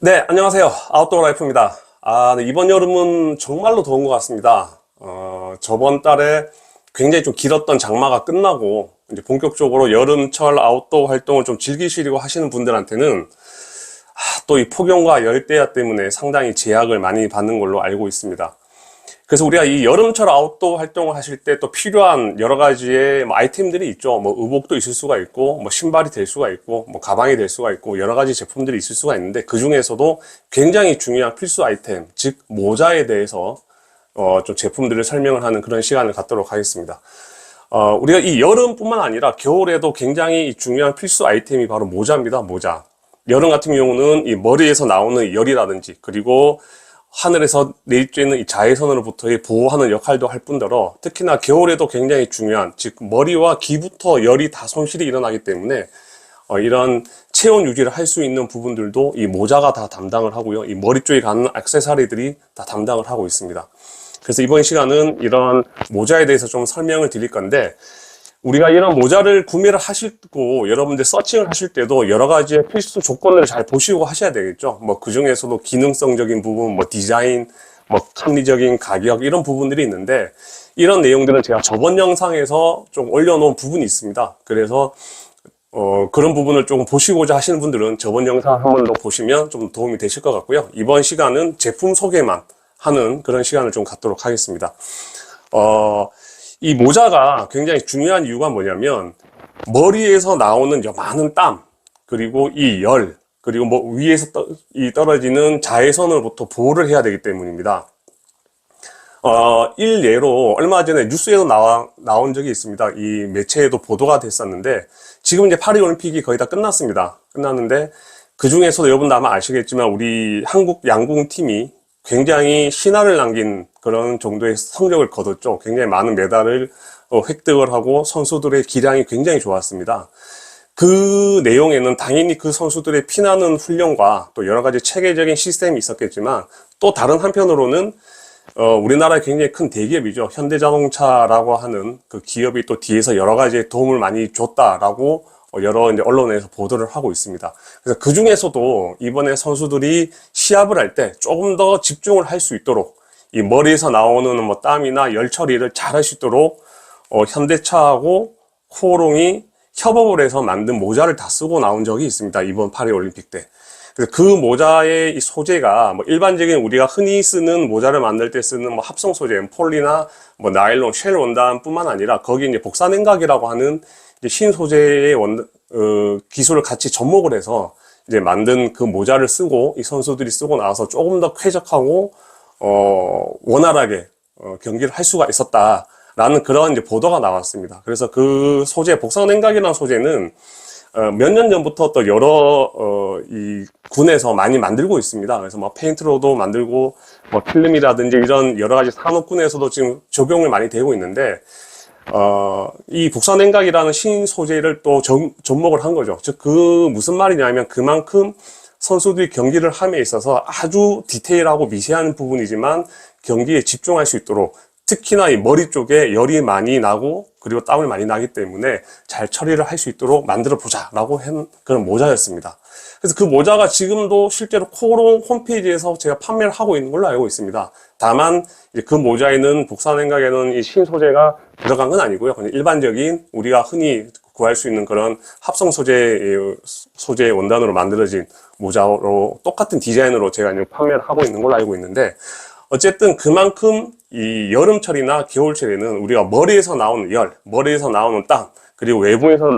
네, 안녕하세요. 아웃도어 라이프입니다. 네, 이번 여름은 정말로 더운 것 같습니다. 저번 달에 굉장히 좀 길었던 장마가 끝나고, 이제 본격적으로 여름철 아웃도어 활동을 좀 즐기시려고 하시는 분들한테는, 또 이 폭염과 열대야 때문에 상당히 제약을 많이 받는 걸로 알고 있습니다. 그래서 우리가 이 여름철 아웃도어 활동을 하실 때 또 필요한 여러 가지의 아이템들이 있죠. 뭐 의복도 있을 수가 있고, 뭐 신발이 될 수가 있고, 뭐 가방이 될 수가 있고, 여러 가지 제품들이 있을 수가 있는데 그 중에서도 굉장히 중요한 필수 아이템, 즉 모자에 대해서 좀 제품들을 설명을 하는 그런 시간을 갖도록 하겠습니다. 우리가 이 여름뿐만 아니라 겨울에도 굉장히 중요한 필수 아이템이 바로 모자입니다. 모자. 여름 같은 경우는 이 머리에서 나오는 열이라든지 그리고 하늘에서 내리쬐는 이 자외선으로부터의 보호하는 역할도 할 뿐더러 특히나 겨울에도 굉장히 중요한, 즉 머리와 귀부터 열이 다 손실이 일어나기 때문에 이런 체온 유지를 할 수 있는 부분들도 이 모자가 다 담당을 하고요. 이 머리 쪽에 가는 액세서리들이 다 담당을 하고 있습니다. 그래서 이번 시간은 이런 모자에 대해서 좀 설명을 드릴 건데, 우리가 이런 모자를 구매를 하시고 여러분들 서칭을 하실 때도 여러 가지의 필수 조건을 잘 보시고 하셔야 되겠죠. 뭐 그 중에서도 기능성적인 부분, 뭐 디자인, 뭐 합리적인 가격 이런 부분들이 있는데, 이런 내용들은 제가 저번 영상에서 좀 올려놓은 부분이 있습니다. 그래서 그런 부분을 조금 보시고자 하시는 분들은 저번 영상 한 번 더 보시면 좀 도움이 되실 것 같고요. 이번 시간은 제품 소개만 하는 그런 시간을 좀 갖도록 하겠습니다. 이 모자가 굉장히 중요한 이유가 뭐냐면, 머리에서 나오는 많은 땀, 그리고 이 열, 그리고 뭐 위에서 떨어지는 자외선으로부터 보호를 해야 되기 때문입니다. 일례로 얼마 전에 뉴스에도 나온 적이 있습니다. 이 매체에도 보도가 됐었는데, 지금 이제 파리 올림픽이 거의 다 끝났습니다. 끝났는데, 그 중에서도 여러분도 아마 아시겠지만, 우리 한국 양궁팀이 굉장히 신화를 남긴 그런 정도의 성적을 거뒀죠. 굉장히 많은 메달을 획득을 하고 선수들의 기량이 굉장히 좋았습니다. 그 내용에는 당연히 그 선수들의 피나는 훈련과 또 여러 가지 체계적인 시스템이 있었겠지만, 또 다른 한편으로는 우리나라의 굉장히 큰 대기업이죠. 현대자동차라고 하는 그 기업이 또 뒤에서 여러 가지 도움을 많이 줬다라고 여러 이제 언론에서 보도를 하고 있습니다. 그래서 그 중에서도 이번에 선수들이 시합을 할 때 조금 더 집중을 할 수 있도록 이 머리에서 나오는 뭐 땀이나 열 처리를 잘 할 수 있도록 현대차하고 코오롱이 협업을 해서 만든 모자를 다 쓰고 나온 적이 있습니다. 이번 파리 올림픽 때. 그래서 그 모자의 이 소재가 뭐 일반적인 우리가 흔히 쓰는 모자를 만들 때 쓰는 뭐 합성 소재, 폴리나 뭐 나일론, 쉘 원단뿐만 아니라 거기 이제 복사냉각이라고 하는 이제 신소재의 기술을 같이 접목을 해서 이제 만든 그 모자를 쓰고 이 선수들이 쓰고 나와서 조금 더 쾌적하고 원활하게 경기를 할 수가 있었다라는 그런 이제 보도가 나왔습니다. 그래서 그 소재, 복사냉각이라는 소재는 몇 년 전부터 또 여러 이 군에서 많이 만들고 있습니다. 그래서 뭐 페인트로도 만들고 뭐 필름이라든지 이런 여러 가지 산업군에서도 지금 적용을 많이 되고 있는데, 이 복사냉각이라는 신소재를 또 접목을 한 거죠. 즉, 그 무슨 말이냐면 그만큼 선수들이 경기를 함에 있어서 아주 디테일하고 미세한 부분이지만 경기에 집중할 수 있도록, 특히나 이 머리 쪽에 열이 많이 나고 그리고 땀을 많이 나기 때문에 잘 처리를 할 수 있도록 만들어 보자 라고 한 그런 모자였습니다. 그래서 그 모자가 지금도 실제로 코오롱 홈페이지에서 제가 판매를 하고 있는 걸로 알고 있습니다. 다만 이제 그 모자에는 복사냉각에는 이 신소재가 들어간 건 아니고요. 그냥 일반적인 우리가 흔히 구할 수 있는 그런 합성 소재의 원단으로 만들어진 모자로 똑같은 디자인으로 제가 이제 판매를 하고 있는 걸로 알고 있는데, 어쨌든 그만큼 이 여름철이나 겨울철에는 우리가 머리에서 나오는 열, 머리에서 나오는 땀, 그리고 외부에서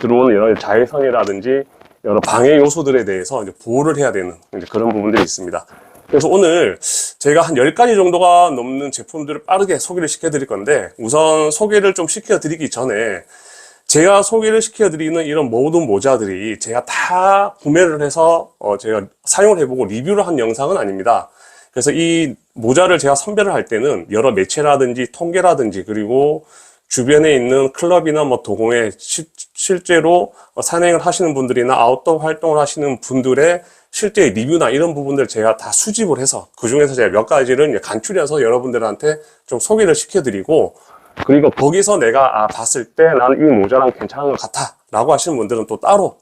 들어오는 여러 자외선이라든지 여러 방해 요소들에 대해서 이제 보호를 해야 되는 이제 그런 부분들이 있습니다. 그래서 오늘 제가 한 10가지 정도가 넘는 제품들을 빠르게 소개를 시켜드릴 건데, 우선 소개를 좀 시켜드리기 전에 제가 소개를 시켜드리는 이런 모든 모자들이 제가 다 구매를 해서 제가 사용을 해보고 리뷰를 한 영상은 아닙니다. 그래서 이 모자를 제가 선별을 할 때는 여러 매체라든지 통계라든지 그리고 주변에 있는 클럽이나 뭐 도공에 실제로 산행을 하시는 분들이나 아웃도어 활동을 하시는 분들의 실제 리뷰나 이런 부분들 제가 다 수집을 해서 그 중에서 제가 몇 가지를 간추려서 여러분들한테 좀 소개를 시켜드리고, 그리고 거기서 내가 봤을 때 나는 이 모자랑 괜찮은 것 같아 라고 하시는 분들은 또 따로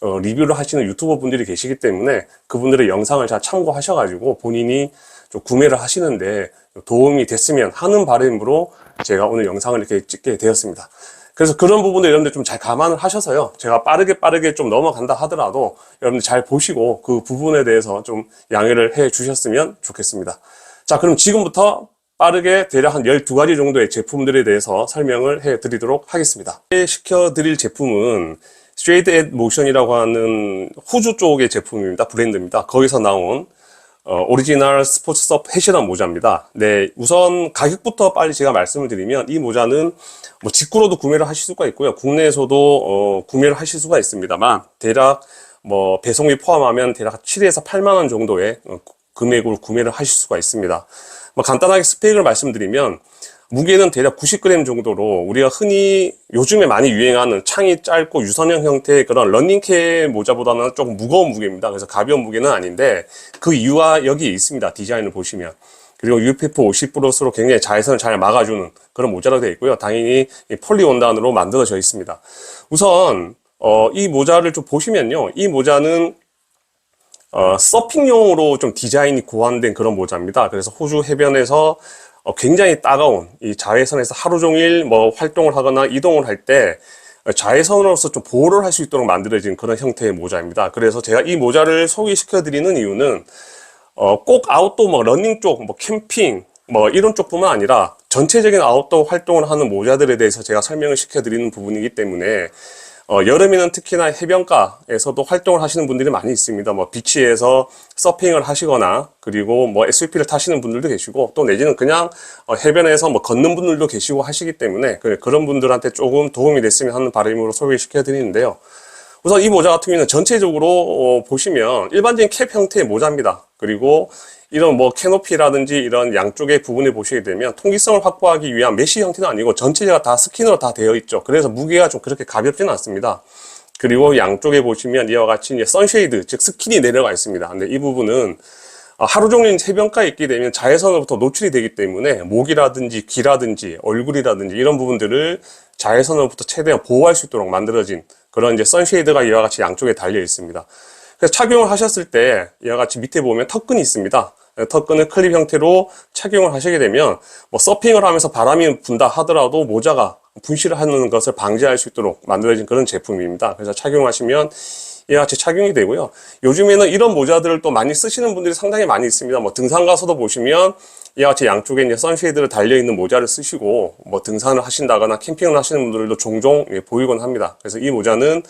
리뷰를 하시는 유튜버 분들이 계시기 때문에 그분들의 영상을 잘 참고하셔가지고 본인이 좀 구매를 하시는데 도움이 됐으면 하는 바람으로 제가 오늘 영상을 이렇게 찍게 되었습니다. 그래서 그런 부분들 여러분들 좀 잘 감안을 하셔서요. 제가 빠르게 좀 넘어간다 하더라도 여러분들 잘 보시고 그 부분에 대해서 좀 양해를 해 주셨으면 좋겠습니다. 자, 그럼 지금부터 빠르게 대략 한 12가지 정도의 제품들에 대해서 설명을 해 드리도록 하겠습니다. 시켜드릴 제품은 Shade and Motion이라고 하는 호주 쪽의 제품입니다. 브랜드입니다. 거기서 나온 오리지널 스포츠섭 해시란 모자입니다. 네, 우선 가격부터 빨리 제가 말씀을 드리면 이 모자는 뭐 직구로도 구매를 하실 수가 있고요. 국내에서도 구매를 하실 수가 있습니다만 대략 뭐 배송비 포함하면 대략 7에서 8만 원 정도의 금액으로 구매를 하실 수가 있습니다. 뭐 간단하게 스펙을 말씀드리면 무게는 대략 90g 정도로 우리가 흔히 요즘에 많이 유행하는 창이 짧고 유선형 형태의 그런 러닝캡 모자보다는 조금 무거운 무게입니다. 그래서 가벼운 무게는 아닌데 그 이유가 여기 있습니다. 디자인을 보시면. 그리고 UPF 50+로 굉장히 자외선을 잘 막아주는 그런 모자로 되어 있고요. 당연히 폴리 원단으로 만들어져 있습니다. 우선 이 모자를 좀 보시면요. 이 모자는 서핑용으로 좀 디자인이 고안된 그런 모자입니다. 그래서 호주 해변에서 굉장히 따가운 이 자외선에서 하루 종일 뭐 활동을 하거나 이동을 할 때 자외선으로서 좀 보호를 할 수 있도록 만들어진 그런 형태의 모자입니다. 그래서 제가 이 모자를 소개시켜 드리는 이유는 꼭 아웃도어 뭐 러닝 쪽, 뭐 캠핑 뭐 이런 쪽뿐만 아니라 전체적인 아웃도어 활동을 하는 모자들에 대해서 제가 설명을 시켜 드리는 부분이기 때문에 여름에는 특히나 해변가에서도 활동을 하시는 분들이 많이 있습니다. 뭐 비치에서 서핑을 하시거나 그리고 뭐 SUP를 타시는 분들도 계시고 또 내지는 그냥 해변에서 뭐 걷는 분들도 계시고 하시기 때문에 그런 분들한테 조금 도움이 됐으면 하는 바람으로 소개시켜 드리는데요. 우선 이 모자 같은 경우는 전체적으로 보시면 일반적인 캡 형태의 모자입니다. 그리고 이런 뭐 캐노피라든지 이런 양쪽의 부분을 보시게 되면 통기성을 확보하기 위한 메쉬 형태는 아니고 전체가 다 스킨으로 다 되어 있죠. 그래서 무게가 좀 그렇게 가볍지는 않습니다. 그리고 양쪽에 보시면 이와 같이 이제 선쉐이드, 즉 스킨이 내려가 있습니다. 근데 이 부분은 하루 종일 해변가에 있게 되면 자외선으로부터 노출이 되기 때문에 목이라든지 귀라든지 얼굴이라든지 이런 부분들을 자외선으로부터 최대한 보호할 수 있도록 만들어진 그런 이제 선쉐이드가 이와 같이 양쪽에 달려 있습니다. 그래서 착용을 하셨을 때 이와 같이 밑에 보면 턱끈이 있습니다. 턱끈을 클립 형태로 착용을 하시게 되면 뭐 서핑을 하면서 바람이 분다 하더라도 모자가 분실을 하는 것을 방지할 수 있도록 만들어진 그런 제품입니다. 그래서 착용하시면 이와 같이 착용이 되고요. 요즘에는 이런 모자들을 또 많이 쓰시는 분들이 상당히 많이 있습니다. 뭐 등산 가서도 보시면 이와 같이 양쪽에 이제 선쉐이드를 달려있는 모자를 쓰시고 뭐 등산을 하신다거나 캠핑을 하시는 분들도 종종 보이곤 합니다. 그래서 이 모자는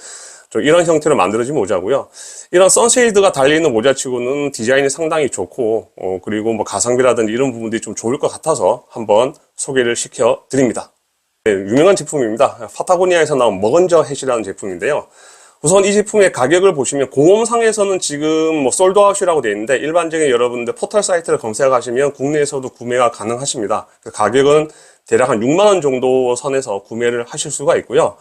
좀 이런 형태로 만들어진 모자고요. 이런 선쉐이드가 달려있는 모자치고는 디자인이 상당히 좋고 그리고 뭐 가성비라든지 이런 부분들이 좀 좋을 것 같아서 한번 소개를 시켜 드립니다. 네, 유명한 제품입니다. 파타고니아에서 나온 머건저 햇이라는 제품인데요. 우선 이 제품의 가격을 보시면 공홈상에서는 지금 뭐 솔드아웃이라고 되어 있는데 일반적인 여러분들 포털 사이트를 검색하시면 국내에서도 구매가 가능하십니다. 그 가격은 대략 한 6만 원 정도 선에서 구매를 하실 수가 있고요.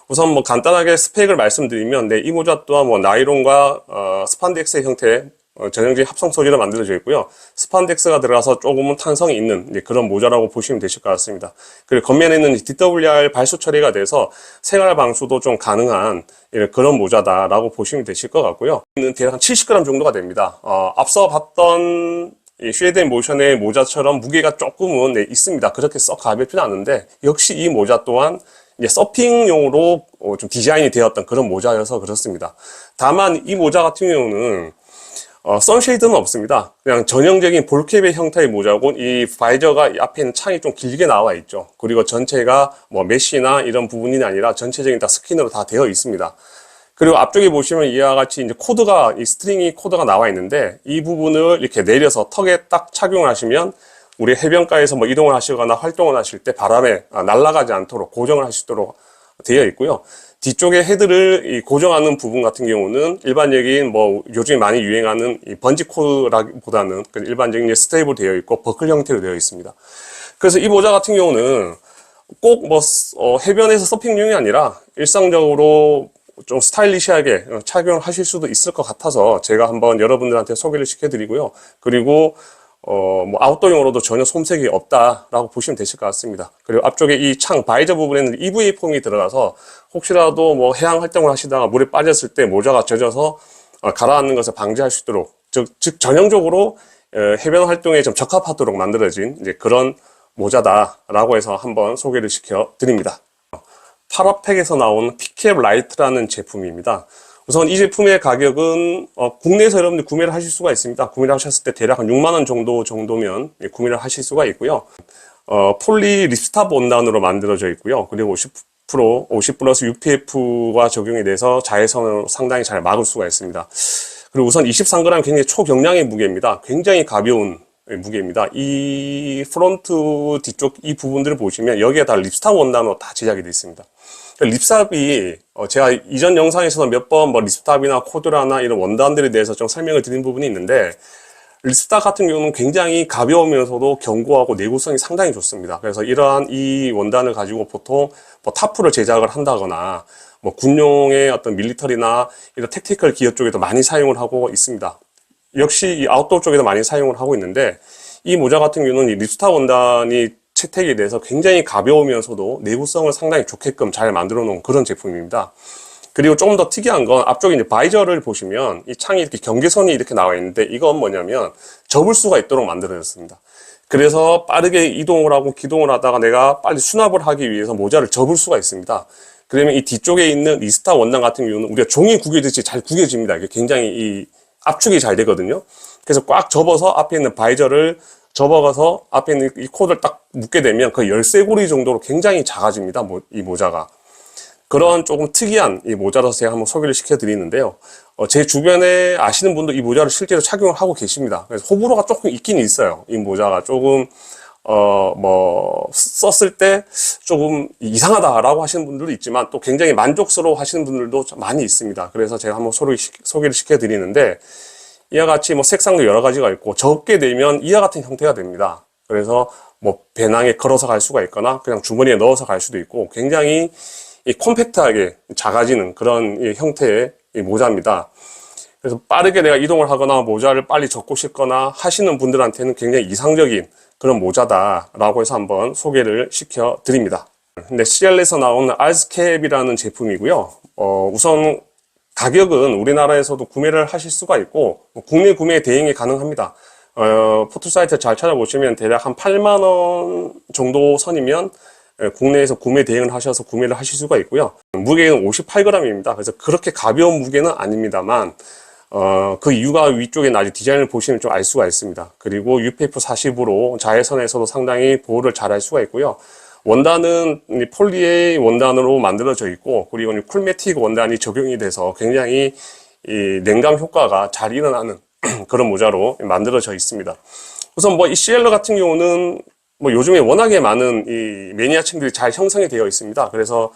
우선 뭐 간단하게 스펙을 말씀드리면 이 모자 또한 뭐 나이론과 스판덱스 형태의 전형적인 합성 소재로 만들어져 있고요. 스판덱스가 들어가서 조금은 탄성이 있는 그런 모자라고 보시면 되실 것 같습니다. 그리고 겉면에는 DWR 발수 처리가 돼서 생활 방수도 좀 가능한 그런 모자다라고 보시면 되실 것 같고요. 대략 한 70g 정도가 됩니다. 앞서 봤던 쉐이드 앤 모션의 모자처럼 무게가 조금은 있습니다. 그렇게 썩 가볍지는 않은데 역시 이 모자 또한 이제 서핑용으로 좀 디자인이 되었던 그런 모자여서 그렇습니다. 다만 이 모자 같은 경우는 선쉐이드는 없습니다. 그냥 전형적인 볼캡의 형태의 모자고 이 바이저가 앞에 있는 창이 좀 길게 나와 있죠. 그리고 전체가 뭐 메쉬나 이런 부분이 아니라 전체적인 다 스킨으로 다 되어 있습니다. 그리고 앞쪽에 보시면 이와 같이 이제 코드가 이 스트링이 코드가 나와 있는데 이 부분을 이렇게 내려서 턱에 딱 착용을 하시면 우리 해변가에서 뭐 이동을 하시거나 활동을 하실 때 바람에 날아가지 않도록 고정을 할 수 있도록 되어 있고요. 뒤쪽에 헤드를 고정하는 부분 같은 경우는 일반적인 뭐 요즘 많이 유행하는 이 번지 코드라기보다는 일반적인 스테이블 되어 있고 버클 형태로 되어 있습니다. 그래서 이 모자 같은 경우는 꼭 뭐 해변에서 서핑용이 아니라 일상적으로 좀 스타일리시하게 착용을 하실 수도 있을 것 같아서 제가 한번 여러분들한테 소개를 시켜드리고요. 그리고 뭐 아웃도어용으로도 전혀 솜색이 없다라고 보시면 되실 것 같습니다. 그리고 앞쪽에 이 창 바이저 부분에는 EVA 폼이 들어가서 혹시라도 뭐 해양 활동을 하시다가 물에 빠졌을 때 모자가 젖어서 가라앉는 것을 방지할 수 있도록 즉 전형적으로 해변 활동에 좀 적합하도록 만들어진 이제 그런 모자다라고 해서 한번 소개를 시켜 드립니다. 파라팩에서 나온 피캡 라이트라는 제품입니다. 우선 이 제품의 가격은 국내에서 여러분들 구매를 하실 수가 있습니다. 구매를 하셨을 때 대략 한 6만 원 정도면 구매를 하실 수가 있고요. 폴리 립스탑 원단으로 만들어져 있고요. 그리고 50 플러스 UPF가 적용이 돼서 자외선을 상당히 잘 막을 수가 있습니다. 그리고 우선 23g 굉장히 초경량의 무게입니다. 굉장히 가벼운 무게입니다. 이 프론트 뒤쪽 이 부분들을 보시면 여기에 다 립스탑 원단으로 다 제작이 되어 있습니다. 립스탑이 제가 이전 영상에서도 몇 번 뭐 립스탑이나 코드라나 이런 원단들에 대해서 좀 설명을 드린 부분이 있는데 립스탑 같은 경우는 굉장히 가벼우면서도 견고하고 내구성이 상당히 좋습니다. 그래서 이러한 이 원단을 가지고 보통 뭐 타프를 제작을 한다거나 뭐 군용의 어떤 밀리터리나 이런 택티컬 기업 쪽에도 많이 사용을 하고 있습니다. 역시 이 아웃도어 쪽에도 많이 사용을 하고 있는데 이 모자 같은 경우는 이 립스탑 원단이 채택이 돼서 굉장히 가벼우면서도 내구성을 상당히 좋게끔 잘 만들어 놓은 그런 제품입니다. 그리고 조금 더 특이한 건 앞쪽에 이제 바이저를 보시면 이 창이 이렇게 경계선이 이렇게 나와 있는데 이건 뭐냐면 접을 수가 있도록 만들어졌습니다. 그래서 빠르게 이동을 하고 기동을 하다가 내가 빨리 수납을 하기 위해서 모자를 접을 수가 있습니다. 그러면 이 뒤쪽에 있는 이 스타 원단 같은 경우는 우리가 종이 구겨지듯이 잘 구겨집니다. 이게 굉장히 이 압축이 잘 되거든요. 그래서 꽉 접어서 앞에 있는 바이저를 접어가서 앞에 있는 이 코드를 딱 묶게 되면 거의 열쇠고리 정도로 굉장히 작아집니다. 이 모자가. 그런 조금 특이한 이 모자라서 제가 한번 소개를 시켜드리는데요. 제 주변에 아시는 분도 이 모자를 실제로 착용을 하고 계십니다. 그래서 호불호가 조금 있긴 있어요. 이 모자가 조금, 썼을 때 조금 이상하다라고 하시는 분들도 있지만 또 굉장히 만족스러워 하시는 분들도 많이 있습니다. 그래서 제가 한번 소개를 시켜드리는데 이와 같이 뭐 색상도 여러 가지가 있고 접게 되면 이와 같은 형태가 됩니다. 그래서 뭐 배낭에 걸어서 갈 수가 있거나 그냥 주머니에 넣어서 갈 수도 있고 굉장히 이 콤팩트하게 작아지는 그런 이 형태의 이 모자입니다. 그래서 빠르게 내가 이동을 하거나 모자를 빨리 접고 싶거나 하시는 분들한테는 굉장히 이상적인 그런 모자다라고 해서 한번 소개를 시켜 드립니다. 근데 CL에서 나오는 알스캡이라는 제품이고요. 우선 가격은 우리나라에서도 구매를 하실 수가 있고 국내 구매 대행이 가능합니다. 포털 사이트 잘 찾아보시면 대략 한 8만 원 정도 선이면 국내에서 구매 대행을 하셔서 구매를 하실 수가 있고요. 무게는 58g입니다. 그래서 그렇게 가벼운 무게는 아닙니다만 그 이유가 위쪽에 나중에 디자인을 보시면 좀 알 수가 있습니다. 그리고 UPF 40으로 자외선에서도 상당히 보호를 잘 할 수가 있고요. 원단은 폴리의 원단으로 만들어져 있고 그리고 쿨매틱 원단이 적용이 돼서 굉장히 이 냉감 효과가 잘 일어나는 그런 모자로 만들어져 있습니다. 우선 뭐 이 CL 같은 경우는 뭐 요즘에 워낙에 많은 이 매니아층들이 잘 형성이 되어 있습니다. 그래서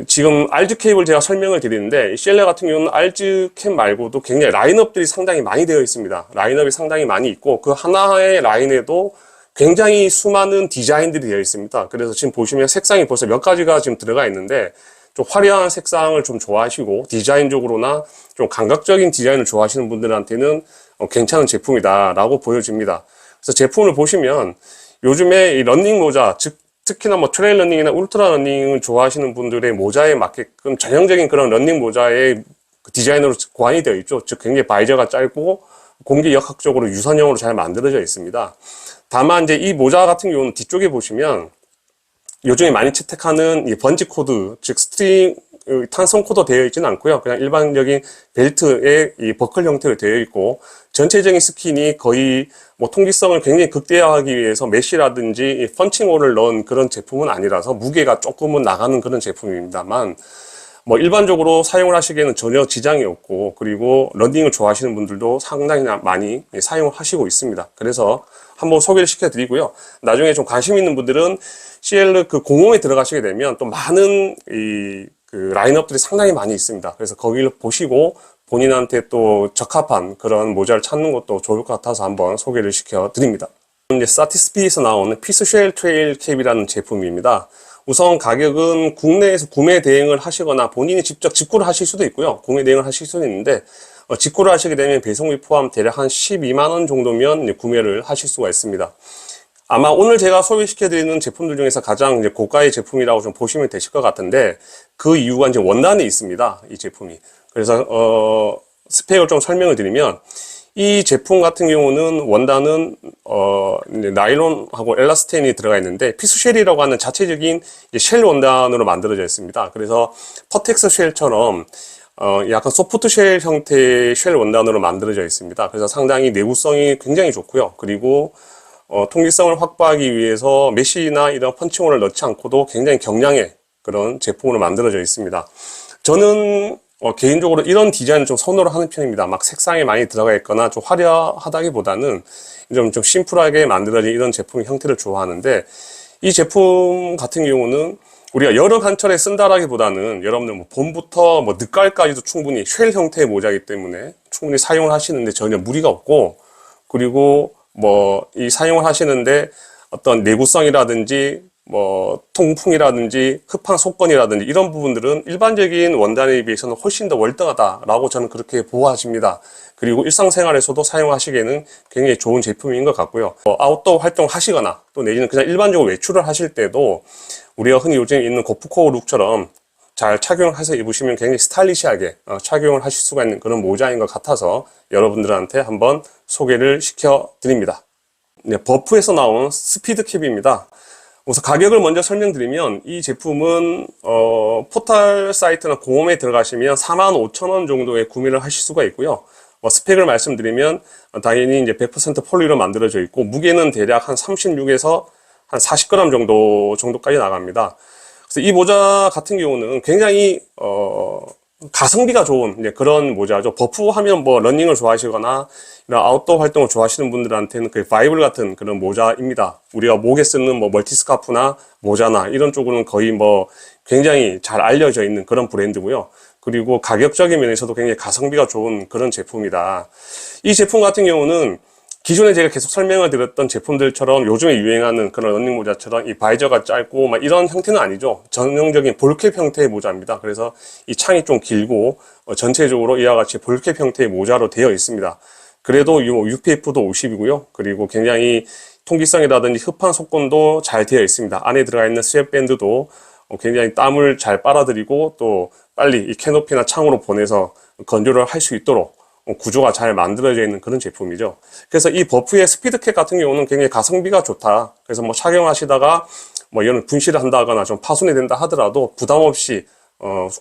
지금 알즈캡을 제가 설명을 드리는데 CL 같은 경우는 알즈캡 말고도 굉장히 라인업들이 상당히 많이 되어 있습니다. 라인업이 상당히 많이 있고 그 하나의 라인에도 굉장히 수많은 디자인들이 되어 있습니다. 그래서 지금 보시면 색상이 벌써 몇 가지가 지금 들어가 있는데 좀 화려한 색상을 좀 좋아하시고 디자인적으로나 좀 감각적인 디자인을 좋아하시는 분들한테는 괜찮은 제품이다라고 보여집니다. 그래서 제품을 보시면 요즘에 이 러닝 모자, 즉 특히나 뭐 트레일 러닝이나 울트라 러닝을 좋아하시는 분들의 모자에 맞게끔 전형적인 그런 러닝 모자의 디자인으로 고안이 되어 있죠. 즉 굉장히 바이저가 짧고 공기역학적으로 유선형으로 잘 만들어져 있습니다. 다만 이제 이 모자 같은 경우는 뒤쪽에 보시면 요즘에 많이 채택하는 이 번지 코드, 즉 스트링 탄성 코드 되어 있지는 않고요. 그냥 일반적인 벨트의 이 버클 형태로 되어 있고 전체적인 스킨이 거의 뭐 통기성을 굉장히 극대화하기 위해서 메쉬라든지 펀칭홀을 넣은 그런 제품은 아니라서 무게가 조금은 나가는 그런 제품입니다만 뭐 일반적으로 사용을 하시기에는 전혀 지장이 없고 그리고 러닝을 좋아하시는 분들도 상당히 많이 사용을 하시고 있습니다. 그래서 한번 소개를 시켜드리고요. 나중에 좀 관심 있는 분들은 CL 그 공홈에 들어가시게 되면 또 많은 그 라인업들이 상당히 많이 있습니다. 그래서 거기를 보시고 본인한테 또 적합한 그런 모자를 찾는 것도 좋을 것 같아서 한번 소개를 시켜드립니다. 이제 사티스피에서 나오는 피스쉘 트레일 캡이라는 제품입니다. 우선 가격은 국내에서 구매 대행을 하시거나 본인이 직접 직구를 하실 수도 있고요. 구매 대행을 하실 수도 있는데 직구를 하시게 되면 배송비 포함 대략 한 12만 원 정도면 이제 구매를 하실 수가 있습니다. 아마 오늘 제가 소개시켜드리는 제품들 중에서 가장 이제 고가의 제품이라고 좀 보시면 되실 것 같은데, 그 이유가 이제 원단에 있습니다. 이 제품이. 그래서 스펙을 좀 설명을 드리면, 이 제품 같은 경우는 원단은 이제 나일론하고 엘라스텐이 들어가 있는데, 피스쉘이라고 하는 자체적인 쉘 원단으로 만들어져 있습니다. 그래서 퍼텍스 쉘처럼 약간 소프트 쉘 형태의 쉘 원단으로 만들어져 있습니다. 그래서 상당히 내구성이 굉장히 좋고요. 그리고 통기성을 확보하기 위해서 메쉬나 이런 펀칭홀을 넣지 않고도 굉장히 경량의 그런 제품으로 만들어져 있습니다. 저는 개인적으로 이런 디자인을 좀 선호를 하는 편입니다. 막 색상이 많이 들어가 있거나 좀 화려하다기보다는 좀 심플하게 만들어진 이런 제품의 형태를 좋아하는데, 이 제품 같은 경우는 우리가 여름 한철에 쓴다라기보다는 여러분들 뭐 봄부터 뭐 늦가을까지도 충분히 쉘 형태의 모자이기 때문에 충분히 사용을 하시는데 전혀 무리가 없고, 그리고 뭐 이 사용을 하시는데 어떤 내구성이라든지 뭐 통풍이라든지 흡항 속건이라든지 이런 부분들은 일반적인 원단에 비해서는 훨씬 더 월등하다라고 저는 그렇게 보아집니다. 그리고 일상생활에서도 사용하시기에는 굉장히 좋은 제품인 것 같고요. 아웃도어 활동 하시거나 또 내지는 그냥 일반적으로 외출을 하실 때도 우리가 흔히 요즘 입는 고프코어 룩처럼 잘 착용해서 입으시면 굉장히 스타일리시하게 착용을 하실 수가 있는 그런 모자인 것 같아서 여러분들한테 한번 소개를 시켜 드립니다. 네, 버프에서 나온 스피드 캡입니다. 우선 가격을 먼저 설명드리면, 이 제품은 포털 사이트나 공홈에 들어가시면 45,000원 정도에 구매를 하실 수가 있고요. 스펙을 말씀드리면 당연히 이제 100% 폴리로 만들어져 있고, 무게는 대략 한 36에서 한 40g 정도까지 나갑니다. 그래서 이 모자 같은 경우는 굉장히 가성비가 좋은 이제 그런 모자죠. 버프 하면 뭐 러닝을 좋아하시거나 이런 아웃도어 활동을 좋아하시는 분들한테는 그 바이블 같은 그런 모자입니다. 우리가 목에 쓰는 뭐 멀티스카프나 모자나 이런 쪽으로는 거의 뭐 굉장히 잘 알려져 있는 그런 브랜드고요. 그리고 가격적인 면에서도 굉장히 가성비가 좋은 그런 제품이다. 이 제품 같은 경우는 기존에 제가 계속 설명을 드렸던 제품들처럼 요즘에 유행하는 그런 러닝 모자처럼 이 바이저가 짧고 막 이런 형태는 아니죠. 전형적인 볼캡 형태의 모자입니다. 그래서 이 창이 좀 길고 전체적으로 이와 같이 볼캡 형태의 모자로 되어 있습니다. 그래도 UPF도 50이고요. 그리고 굉장히 통기성이라든지 흡판 속건도 잘 되어 있습니다. 안에 들어가 있는 스웨트밴드도 굉장히 땀을 잘 빨아들이고 또 빨리 이 캐노피나 창으로 보내서 건조를 할 수 있도록 구조가 잘 만들어져 있는 그런 제품이죠. 그래서 이 버프의 스피드캡 같은 경우는 굉장히 가성비가 좋다. 그래서 뭐 착용하시다가 뭐 이런 분실을 한다거나 좀 파손이 된다 하더라도 부담 없이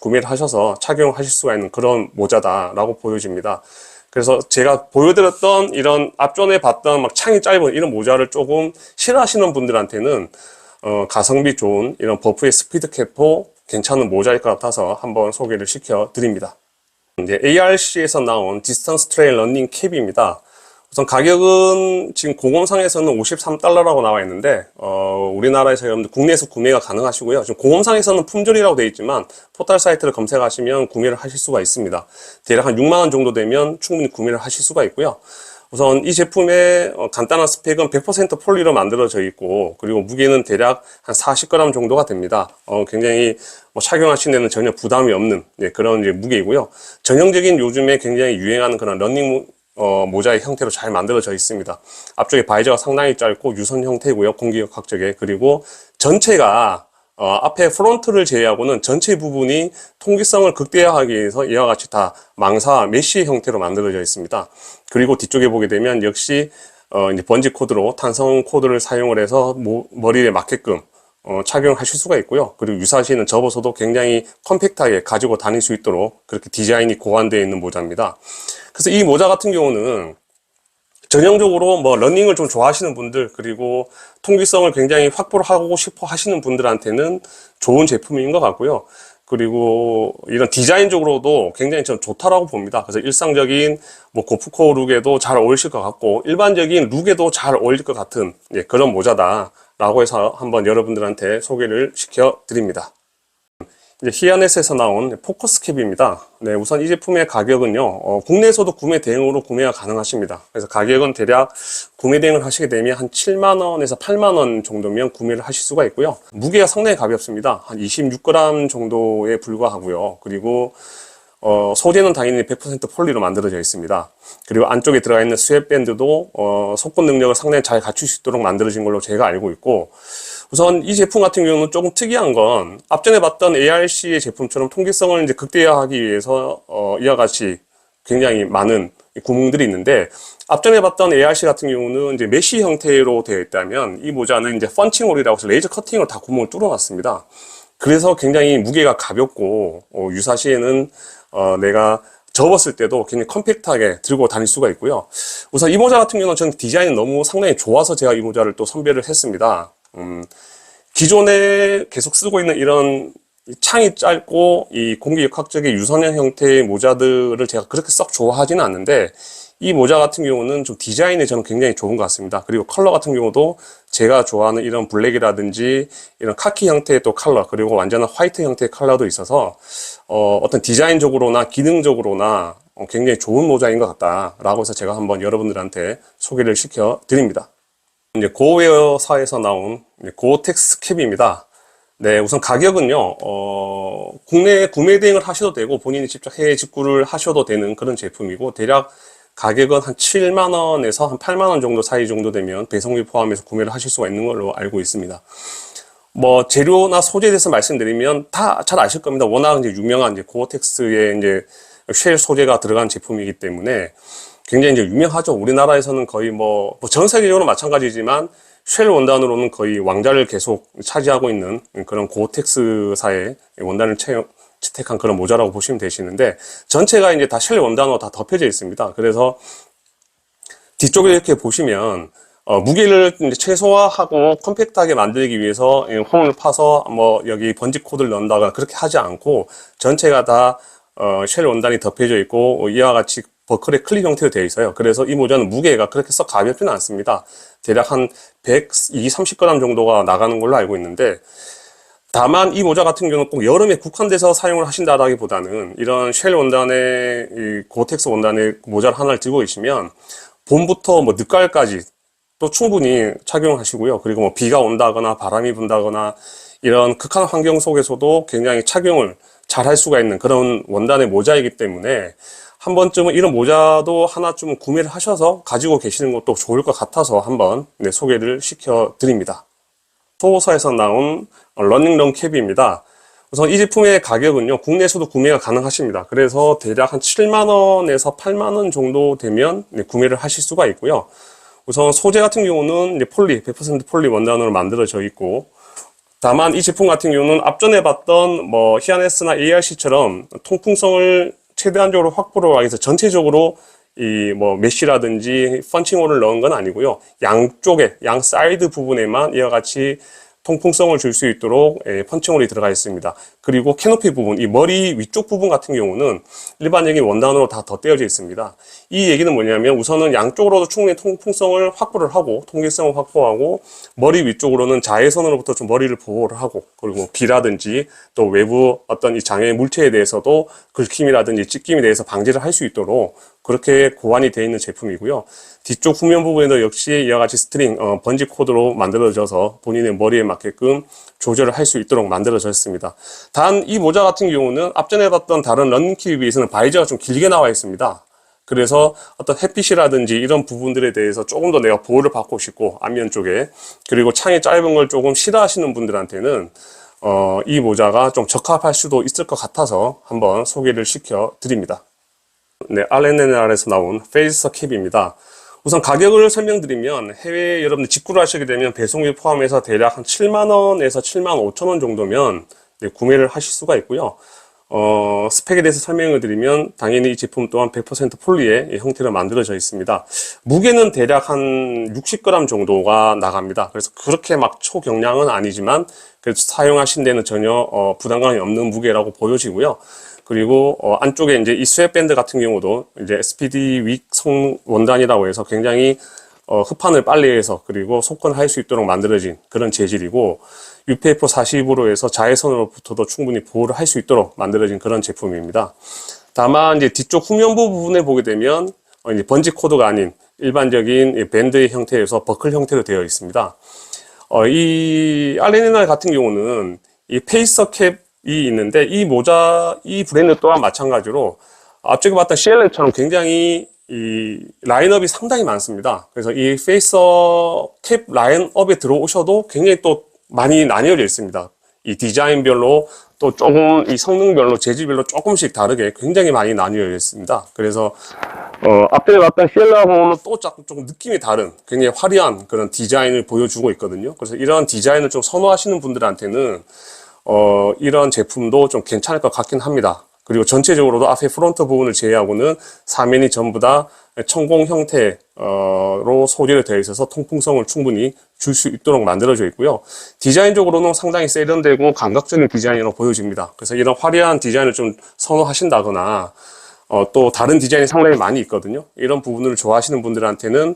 구매를 하셔서 착용하실 수가 있는 그런 모자다라고 보여집니다. 그래서 제가 보여드렸던 이런 앞전에 봤던 막 창이 짧은 이런 모자를 조금 싫어하시는 분들한테는 가성비 좋은 이런 버프의 스피드캡도 괜찮은 모자일 것 같아서 한번 소개를 시켜 드립니다. 이제 ARC에서 나온 디스턴스 트레일 러닝 캡입니다. 우선 가격은 지금 공홈상에서는 53달러라고 나와 있는데 우리나라에서 여러분들 국내에서 구매가 가능하시고요. 지금 공홈상에서는 품절이라고 되어 있지만 포털 사이트를 검색하시면 구매를 하실 수가 있습니다. 대략 한 6만 원 정도 되면 충분히 구매를 하실 수가 있고요. 우선 이 제품의 간단한 스펙은 100% 폴리로 만들어져 있고, 그리고 무게는 대략 한 40g 정도가 됩니다. 굉장히 뭐 착용하시는 데는 전혀 부담이 없는 그런 이제 무게이고요. 전형적인 요즘에 굉장히 유행하는 그런 러닝 모자의 형태로 잘 만들어져 있습니다. 앞쪽에 바이저가 상당히 짧고 유선 형태고요. 공기각적에. 그리고 전체가 앞에 프론트를 제외하고는 전체 부분이 통기성을 극대화하기 위해서 이와 같이 다 망사 메쉬 형태로 만들어져 있습니다. 그리고 뒤쪽에 보게 되면 역시 이제 번지 코드로 탄성 코드를 사용을 해서 머리에 맞게끔 착용하실 수가 있고요. 그리고 유사시는 접어서도 굉장히 컴팩트하게 가지고 다닐 수 있도록 그렇게 디자인이 고안되어 있는 모자입니다. 그래서 이 모자 같은 경우는 전형적으로 뭐 러닝을 좀 좋아하시는 분들, 그리고 통기성을 굉장히 확보를 하고 싶어 하시는 분들한테는 좋은 제품인 것 같고요. 그리고 이런 디자인적으로도 굉장히 좀 좋다라고 봅니다. 그래서 일상적인 뭐 고프코 룩에도 잘 어울리실 것 같고, 일반적인 룩에도 잘 어울릴 것 같은 그런 모자다라고 해서 한번 여러분들한테 소개를 시켜 드립니다. 이제 히아넷에서 나온 포커스캡입니다. 네, 우선 이 제품의 가격은요, 국내에서도 구매 대행으로 구매가 가능하십니다. 그래서 가격은 대략 구매 대행을 하시게 되면 한 7만원에서 8만원 정도면 구매를 하실 수가 있고요. 무게가 상당히 가볍습니다. 한 26g 정도에 불과하고요. 그리고 소재는 당연히 100% 폴리로 만들어져 있습니다. 그리고 안쪽에 들어가 있는 스웨트밴드도 속건 능력을 상당히 잘 갖출 수 있도록 만들어진 걸로 제가 알고 있고, 우선 이 제품 같은 경우는 조금 특이한 건 앞전에 봤던 ARC의 제품처럼 통기성을 이제 극대화하기 위해서 이와 같이 굉장히 많은 구멍들이 있는데, 앞전에 봤던 ARC 같은 경우는 이제 메쉬 형태로 되어 있다면 이 모자는 이제 펀칭홀이라고 해서 레이저 커팅으로 다 구멍을 뚫어놨습니다. 그래서 굉장히 무게가 가볍고 유사시에는 내가 접었을 때도 굉장히 컴팩트하게 들고 다닐 수가 있고요. 우선 이 모자 같은 경우는 저는 디자인이 너무 상당히 좋아서 제가 이 모자를 또 선별을 했습니다. 기존에 계속 쓰고 있는 이런 창이 짧고 이 공기역학적인 유선형 형태의 모자들을 제가 그렇게 썩 좋아하지는 않는데, 이 모자 같은 경우는 좀 디자인이 저는 굉장히 좋은 것 같습니다. 그리고 컬러 같은 경우도 제가 좋아하는 이런 블랙이라든지 이런 카키 형태의 또 컬러, 그리고 완전한 화이트 형태의 컬러도 있어서 어떤 디자인적으로나 기능적으로나 굉장히 좋은 모자인 것 같다라고 해서 제가 한번 여러분들한테 소개를 시켜 드립니다. 이제 고웨어사에서 나온 고어텍스 캡입니다. 네, 우선 가격은요, 국내에 구매 대행을 하셔도 되고 본인이 직접 해외 직구를 하셔도 되는 그런 제품이고, 대략 가격은 한 7만원에서 한 8만원 정도 사이 정도 되면 배송비 포함해서 구매를 하실 수가 있는 걸로 알고 있습니다. 뭐 재료나 소재에 대해서 말씀드리면 다 잘 아실 겁니다. 워낙 이제 유명한 이제 고어텍스의 이제 쉘 소재가 들어간 제품이기 때문에 굉장히 이제 유명하죠. 우리나라에서는 거의 전 세계적으로 마찬가지지만 쉘 원단으로는 거의 왕좌를 계속 차지하고 있는 그런 고어텍스사의 원단을 채택한 그런 모자라고 보시면 되시는데, 전체가 이제 다 쉘 원단으로 다 덮여져 있습니다. 그래서 뒤쪽에 이렇게 보시면 무게를 이제 최소화하고 컴팩트하게 만들기 위해서 홈을 파서 여기 번지 코드를 넣는다거나 그렇게 하지 않고 전체가 다 쉘 원단이 덮여져 있고 이와 같이 버클의 클립 형태로 되어 있어요. 그래서 이 모자는 무게가 그렇게 썩 가볍지는 않습니다. 대략 한 120, 30g 정도가 나가는 걸로 알고 있는데, 다만 이 모자 같은 경우는 꼭 여름에 국한돼서 사용을 하신다라기보다는 이런 쉘 원단의 이 고텍스 원단의 모자를 하나를 들고 계시면 봄부터 늦가을까지 또 충분히 착용하시고요. 그리고 비가 온다거나 바람이 분다거나 이런 극한 환경 속에서도 굉장히 착용을 잘 할 수가 있는 그런 원단의 모자이기 때문에 한 번쯤은 이런 모자도 하나쯤 구매를 하셔서 가지고 계시는 것도 좋을 것 같아서 한번 소개를 시켜 드립니다. 소호사에서 나온 러닝런 캡입니다. 우선 이 제품의 가격은요, 국내에서도 구매가 가능하십니다. 그래서 대략 한 7만원에서 8만원 정도 되면 구매를 하실 수가 있고요. 우선 소재 같은 경우는 이제 폴리, 100% 폴리 원단으로 만들어져 있고, 다만 이 제품 같은 경우는 앞전에 봤던 히아네스나 ARC처럼 통풍성을 최대한적으로 확보를 하기 위해서 전체적으로 이 메쉬라든지 펀칭홀을 넣은 건 아니고요. 양쪽에, 양 사이드 부분에만 이와 같이 통풍성을 줄 수 있도록 펀칭홀이 들어가 있습니다. 그리고 캐노피 부분, 이 머리 위쪽 부분 같은 경우는 일반적인 원단으로 다 덧대어져 있습니다. 이 얘기는 뭐냐면 우선은 양쪽으로도 충분히 통풍성을 확보를 하고 통기성을 확보하고, 머리 위쪽으로는 자외선으로부터 좀 머리를 보호를 하고, 그리고 비라든지 또 외부 어떤 이 장애 물체에 대해서도 긁힘이라든지 찢김에 대해서 방지를 할 수 있도록 그렇게 고안이 되어 있는 제품이고요. 뒤쪽 후면 부분에도 역시 이와 같이 스트링, 번지 코드로 만들어져서 본인의 머리에 맞게끔 조절을 할 수 있도록 만들어졌습니다. 단 이 모자 같은 경우는 앞전에 봤던 다른 런닝캡에 비해서는 바이저가 좀 길게 나와 있습니다. 그래서 어떤 햇빛이라든지 이런 부분들에 대해서 조금 더 내가 보호를 받고 싶고, 앞면 쪽에, 그리고 창이 짧은 걸 조금 싫어하시는 분들한테는 이 모자가 좀 적합할 수도 있을 것 같아서 한번 소개를 시켜 드립니다. 네, RNNR에서 나온 페이스 캡입니다. 우선 가격을 설명드리면 해외에 여러분들 직구를 하시게 되면 배송비 포함해서 대략 한 7만원에서 7만 5천원 정도면 구매를 하실 수가 있고요. 스펙에 대해서 설명을 드리면 당연히 이 제품 또한 100% 폴리의 형태로 만들어져 있습니다. 무게는 대략 한 60g 정도가 나갑니다. 그래서 그렇게 막 초경량은 아니지만 그래도 사용하신 데는 전혀 부담감이 없는 무게라고 보여지고요. 그리고 안쪽에 이제 이 스웨트밴드 같은 경우도 이제 SPD 윅 성 원단이라고 해서 굉장히 흡판을 빨리 해서 그리고 속건할 수 있도록 만들어진 그런 재질이고, UPF 40으로 해서 자외선으로부터도 충분히 보호를 할 수 있도록 만들어진 그런 제품입니다. 다만 이제 뒤쪽 후면부 부분에 보게 되면 이제 번지 코드가 아닌 일반적인 밴드의 형태에서 버클 형태로 되어 있습니다. 이 RNNR 같은 경우는 이 페이서 캡 있는데, 이 브랜드 또한 마찬가지로 앞쪽에 봤던 CLA처럼 굉장히 이 라인업이 상당히 많습니다. 그래서 이 페이서 캡 라인업에 들어오셔도 굉장히 또 많이 나뉘어져 있습니다. 이 디자인별로 또 조금 이 성능별로 재질별로 조금씩 다르게 굉장히 많이 나뉘어져 있습니다. 그래서 앞에 봤던 CLA하고는 또 조금 느낌이 다른 굉장히 화려한 그런 디자인을 보여주고 있거든요. 그래서 이런 디자인을 좀 선호하시는 분들한테는 이런 제품도 좀 괜찮을 것 같긴 합니다. 그리고 전체적으로도 앞에 프론트 부분을 제외하고는 사면이 전부 다 천공 형태로 소재로 되어 있어서 통풍성을 충분히 줄 수 있도록 만들어져 있고요. 디자인적으로는 상당히 세련되고 감각적인 디자인으로 보여집니다. 그래서 이런 화려한 디자인을 좀 선호하신다거나 또 다른 디자인이 상당히 많이 있거든요. 이런 부분을 좋아하시는 분들한테는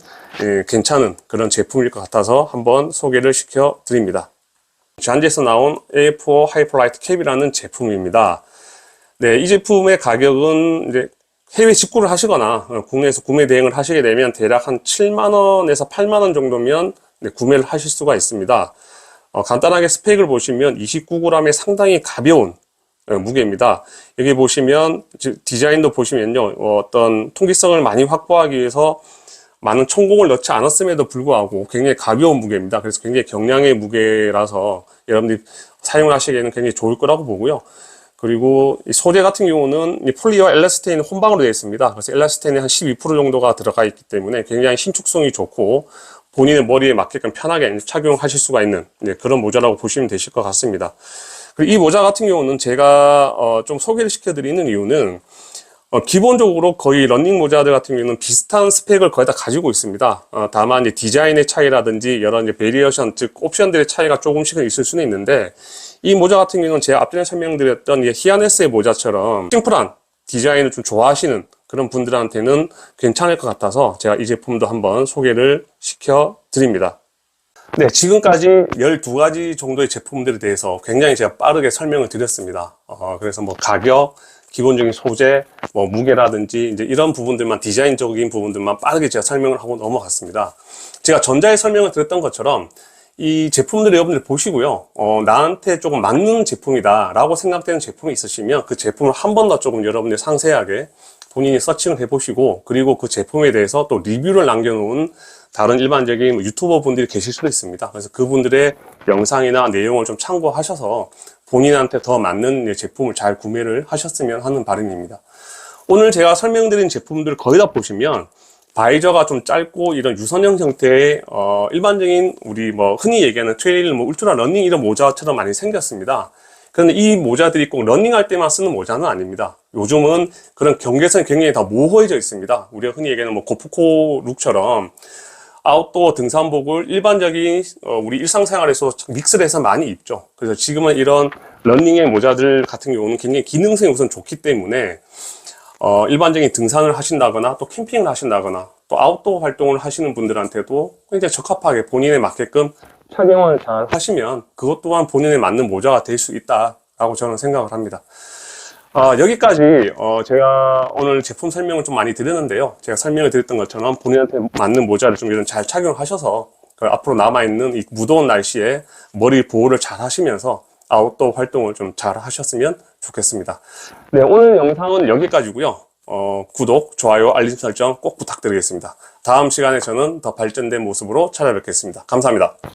괜찮은 그런 제품일 것 같아서 한번 소개를 시켜 드립니다. 잔지에서 나온 A4 하이퍼라이트 캡이라는 제품입니다. 네, 이 제품의 가격은 이제 해외 직구를 하시거나 국내에서 구매 대행을 하시게 되면 대략 한 7만원에서 8만원 정도면 구매를 하실 수가 있습니다. 간단하게 스펙을 보시면 29g의 상당히 가벼운 무게입니다. 여기 보시면 디자인도 보시면요, 어떤 통기성을 많이 확보하기 위해서 많은 천공을 넣지 않았음에도 불구하고 굉장히 가벼운 무게입니다. 그래서 굉장히 경량의 무게라서 여러분들이 사용하시기에는 굉장히 좋을 거라고 보고요. 그리고 이 소재 같은 경우는 이 폴리와 엘라스테인 혼방으로 되어 있습니다. 그래서 엘라스테인이 한 12% 정도가 들어가 있기 때문에 굉장히 신축성이 좋고 본인의 머리에 맞게끔 편하게 착용하실 수가 있는 그런 모자라고 보시면 되실 것 같습니다. 그리고 이 모자 같은 경우는 제가 좀 소개를 시켜드리는 이유는 기본적으로 거의 러닝 모자들 같은 경우는 비슷한 스펙을 거의 다 가지고 있습니다. 다만 이제 디자인의 차이라든지 여러 이제 베리에이션, 즉 옵션들의 차이가 조금씩은 있을 수는 있는데, 이 모자 같은 경우는 제가 앞전에 설명드렸던 히아네스의 모자처럼 심플한 디자인을 좀 좋아하시는 그런 분들한테는 괜찮을 것 같아서 제가 이 제품도 한번 소개를 시켜 드립니다. 네, 지금까지 12가지 정도의 제품들에 대해서 굉장히 제가 빠르게 설명을 드렸습니다. 그래서 뭐 가격, 기본적인 소재, 뭐 무게라든지 이제 이런 부분들만, 디자인적인 부분들만 빠르게 제가 설명을 하고 넘어갔습니다. 제가 전자에 설명을 드렸던 것처럼 이 제품들을 여러분들 보시고요, 나한테 조금 맞는 제품이다 라고 생각되는 제품이 있으시면 그 제품을 한 번 더 조금 여러분들 상세하게 본인이 서칭을 해보시고, 그리고 그 제품에 대해서 또 리뷰를 남겨놓은 다른 일반적인 유튜버 분들이 계실 수도 있습니다. 그래서 그분들의 영상이나 내용을 좀 참고하셔서 본인한테 더 맞는 제품을 잘 구매를 하셨으면 하는 바람입니다. 오늘 제가 설명드린 제품들 거의 다 보시면 바이저가 좀 짧고 이런 유선형 형태의 일반적인 우리 뭐 흔히 얘기하는 트레일, 뭐 울트라 러닝 이런 모자처럼 많이 생겼습니다. 그런데 이 모자들이 꼭 러닝할 때만 쓰는 모자는 아닙니다. 요즘은 그런 경계선이 굉장히 다 모호해져 있습니다. 우리가 흔히 얘기하는 뭐 고프코 룩처럼 아웃도어 등산복을 일반적인 우리 일상생활에서 믹스를 해서 많이 입죠. 그래서 지금은 이런 러닝의 모자들 같은 경우는 굉장히 기능성이 우선 좋기 때문에 일반적인 등산을 하신다거나 또 캠핑을 하신다거나 또 아웃도어 활동을 하시는 분들한테도 굉장히 적합하게 본인에 맞게끔 착용을 잘 하시면 그것 또한 본인에 맞는 모자가 될 수 있다라고 저는 생각을 합니다. 여기까지 제가 오늘 제품 설명을 좀 많이 드렸는데요. 제가 설명을 드렸던 것처럼 본인한테 맞는 모자를 좀 이런 잘 착용하셔서 앞으로 남아있는 이 무더운 날씨에 머리 보호를 잘 하시면서 아웃도어 활동을 좀 잘 하셨으면 좋겠습니다. 네, 오늘 영상은 여기까지고요. 구독, 좋아요, 알림 설정 꼭 부탁드리겠습니다. 다음 시간에 저는 더 발전된 모습으로 찾아뵙겠습니다. 감사합니다.